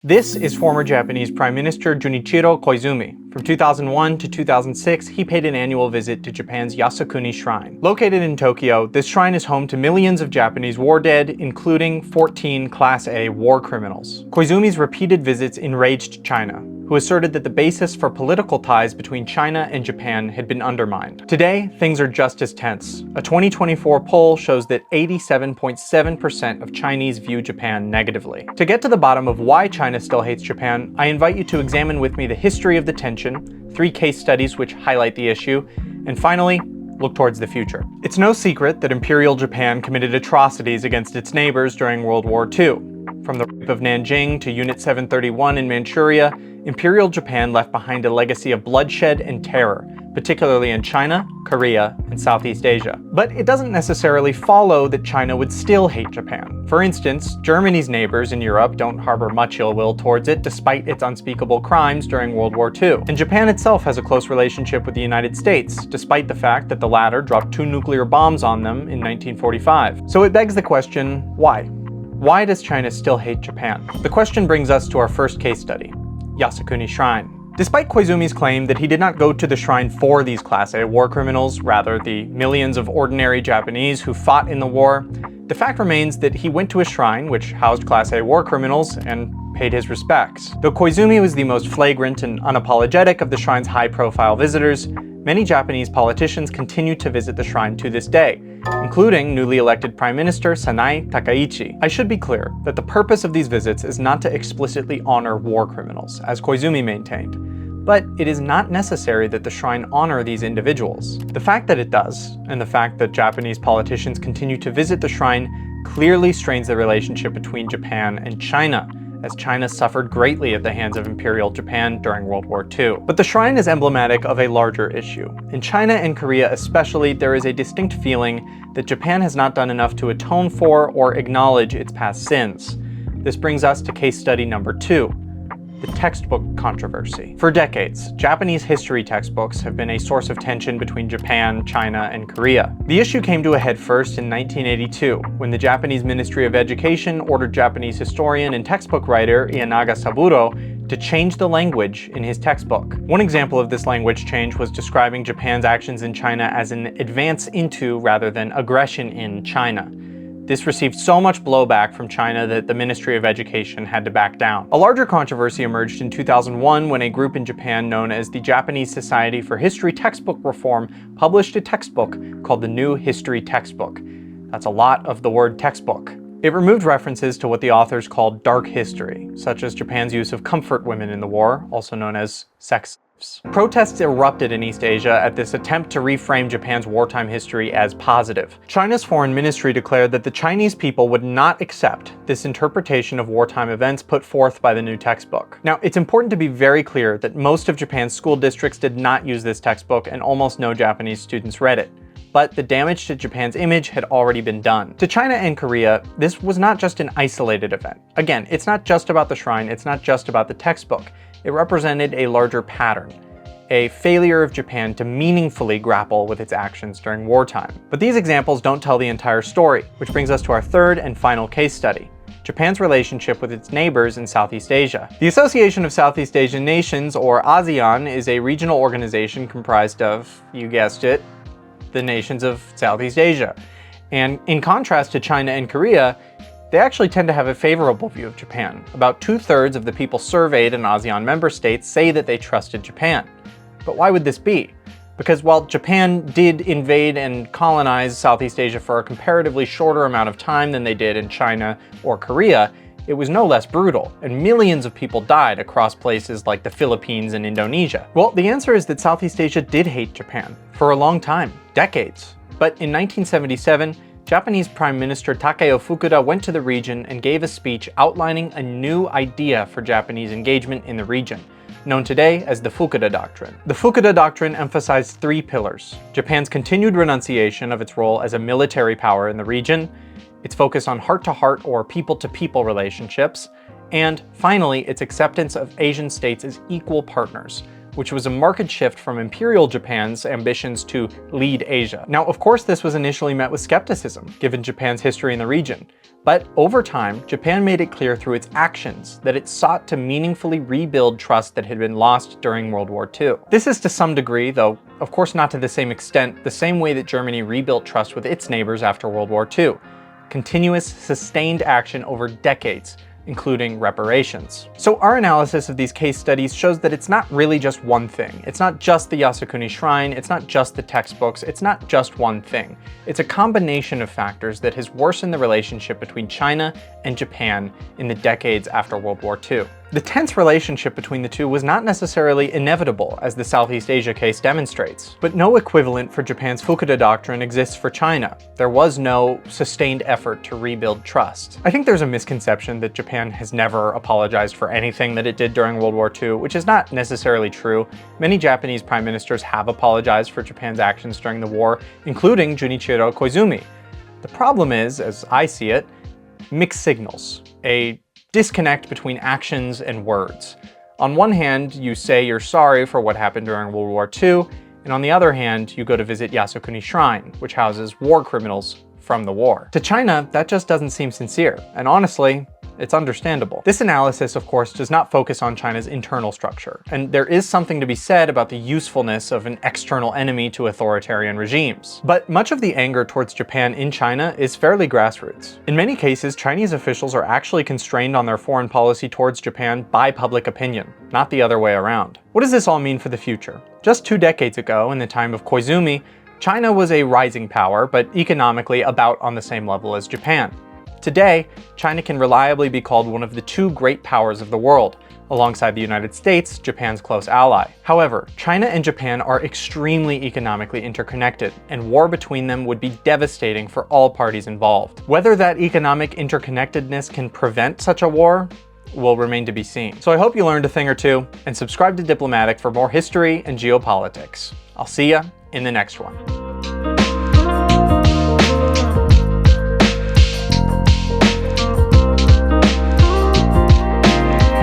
This is former Japanese Prime Minister Junichiro Koizumi. From 2001 to 2006, he paid an annual visit to Japan's Yasukuni Shrine. Located in Tokyo, this shrine is home to millions of Japanese war dead, including 14 Class A war criminals. Koizumi's repeated visits enraged China, who asserted that the basis for political ties between China and Japan had been undermined. Today, things are just as tense. A 2024 poll shows that 87.7% of Chinese view Japan negatively. To get to the bottom of why China still hates Japan, I invite you to examine with me the history of the tension, 3 case studies which highlight the issue, and finally, look towards the future. It's no secret that Imperial Japan committed atrocities against its neighbors during World War II. From the rape of Nanjing to Unit 731 in Manchuria, Imperial Japan left behind a legacy of bloodshed and terror, particularly in China, Korea, and Southeast Asia. But it doesn't necessarily follow that China would still hate Japan. For instance, Germany's neighbors in Europe don't harbor much ill will towards it despite its unspeakable crimes during World War II. And Japan itself has a close relationship with the United States, despite the fact that the latter dropped 2 nuclear bombs on them in 1945. So it begs the question, why? Why does China still hate Japan? The question brings us to our first case study, Yasukuni Shrine. Despite Koizumi's claim that he did not go to the shrine for these Class A war criminals, rather the millions of ordinary Japanese who fought in the war, the fact remains that he went to a shrine which housed Class A war criminals and paid his respects. Though Koizumi was the most flagrant and unapologetic of the shrine's high-profile visitors, many Japanese politicians continue to visit the shrine to this day, including newly elected Prime Minister Sanae Takaichi. I should be clear that the purpose of these visits is not to explicitly honor war criminals, as Koizumi maintained, but it is not necessary that the shrine honor these individuals. The fact that it does, and the fact that Japanese politicians continue to visit the shrine, clearly strains the relationship between Japan and China, as China suffered greatly at the hands of Imperial Japan during World War II. But the shrine is emblematic of a larger issue. In China and Korea especially, there is a distinct feeling that Japan has not done enough to atone for or acknowledge its past sins. This brings us to case study number 2, the textbook controversy. For decades, Japanese history textbooks have been a source of tension between Japan, China, and Korea. The issue came to a head first in 1982, when the Japanese Ministry of Education ordered Japanese historian and textbook writer Ienaga Saburo to change the language in his textbook. One example of this language change was describing Japan's actions in China as an advance into rather than aggression in China. This received so much blowback from China that the Ministry of Education had to back down. A larger controversy emerged in 2001 when a group in Japan known as the Japanese Society for History Textbook Reform published a textbook called the New History Textbook. That's a lot of the word textbook. It removed references to what the authors called dark history, such as Japan's use of comfort women in the war, also known as sex slaves. Protests erupted in East Asia at this attempt to reframe Japan's wartime history as positive. China's foreign ministry declared that the Chinese people would not accept this interpretation of wartime events put forth by the new textbook. Now, it's important to be very clear that most of Japan's school districts did not use this textbook and almost no Japanese students read it. But the damage to Japan's image had already been done. To China and Korea, this was not just an isolated event. Again, it's not just about the shrine, it's not just about the textbook. It represented a larger pattern, a failure of Japan to meaningfully grapple with its actions during wartime. But these examples don't tell the entire story, which brings us to our third and final case study, Japan's relationship with its neighbors in Southeast Asia. The Association of Southeast Asian Nations, or ASEAN, is a regional organization comprised of, you guessed it, the nations of Southeast Asia. And in contrast to China and Korea, they actually tend to have a favorable view of Japan. About 2/3 of the people surveyed in ASEAN member states say that they trusted Japan. But why would this be? Because while Japan did invade and colonize Southeast Asia for a comparatively shorter amount of time than they did in China or Korea, it was no less brutal, and millions of people died across places like the Philippines and Indonesia. Well, the answer is that Southeast Asia did hate Japan for a long time, decades. But in 1977, Japanese Prime Minister Takeo Fukuda went to the region and gave a speech outlining a new idea for Japanese engagement in the region, known today as the Fukuda Doctrine. The Fukuda Doctrine emphasized 3 pillars: Japan's continued renunciation of its role as a military power in the region, its focus on heart-to-heart or people-to-people relationships, and finally, its acceptance of Asian states as equal partners, which was a marked shift from Imperial Japan's ambitions to lead Asia. Now, of course, this was initially met with skepticism, given Japan's history in the region. But over time, Japan made it clear through its actions that it sought to meaningfully rebuild trust that had been lost during World War II. This is to some degree, though of course not to the same extent, the same way that Germany rebuilt trust with its neighbors after World War II. Continuous, sustained action over decades, including reparations. So our analysis of these case studies shows that it's not really just one thing. It's not just the Yasukuni Shrine, it's not just the textbooks, it's not just one thing. It's a combination of factors that has worsened the relationship between China and Japan in the decades after World War II. The tense relationship between the two was not necessarily inevitable, as the Southeast Asia case demonstrates. But no equivalent for Japan's Fukuda Doctrine exists for China. There was no sustained effort to rebuild trust. I think there's a misconception that Japan has never apologized for anything that it did during World War II, which is not necessarily true. Many Japanese prime ministers have apologized for Japan's actions during the war, including Junichiro Koizumi. The problem is, as I see it, mixed signals. A disconnect between actions and words. On one hand, you say you're sorry for what happened during World War II, and on the other hand, you go to visit Yasukuni Shrine, which houses war criminals from the war. To China, that just doesn't seem sincere, and honestly, it's understandable. This analysis, of course, does not focus on China's internal structure, and there is something to be said about the usefulness of an external enemy to authoritarian regimes. But much of the anger towards Japan in China is fairly grassroots. In many cases, Chinese officials are actually constrained on their foreign policy towards Japan by public opinion, not the other way around. What does this all mean for the future? Just 2 decades ago, in the time of Koizumi, China was a rising power, but economically about on the same level as Japan. Today, China can reliably be called one of the 2 great powers of the world, alongside the United States, Japan's close ally. However, China and Japan are extremely economically interconnected, and war between them would be devastating for all parties involved. Whether that economic interconnectedness can prevent such a war will remain to be seen. So I hope you learned a thing or two, and subscribe to Diplomatic for more history and geopolitics. I'll see ya in the next one.